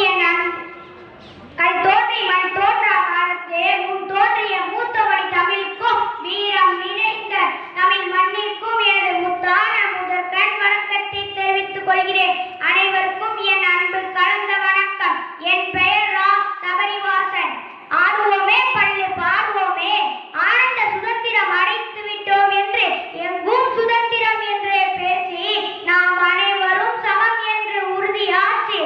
என் கல் தோன்றி மண் தோன்றா காலத்தே முன் தோன்றிய மூத்தமொழி தமிழுக்கும் வீரம் நிறைந்த தமிழ் மண்ணிற்கும் எனது முத்தான முதற்கண் வணக்கத்தை தெரிவித்துக் கொள்கிறேன். அனைவருக்கும் என் அன்பு கலந்த வணக்கம். என் பெயர் ரா சபரிவாசன். ஆடுவோமே பள்ளி பாடுவோமே, ஆனந்த சுதந்திரம் அடைத்து விட்டோம் என்று எங்கும் சுதந்திரம் என்றே பேசி நாம் அனைவரும் சமம் என்று உறுதியாச்சு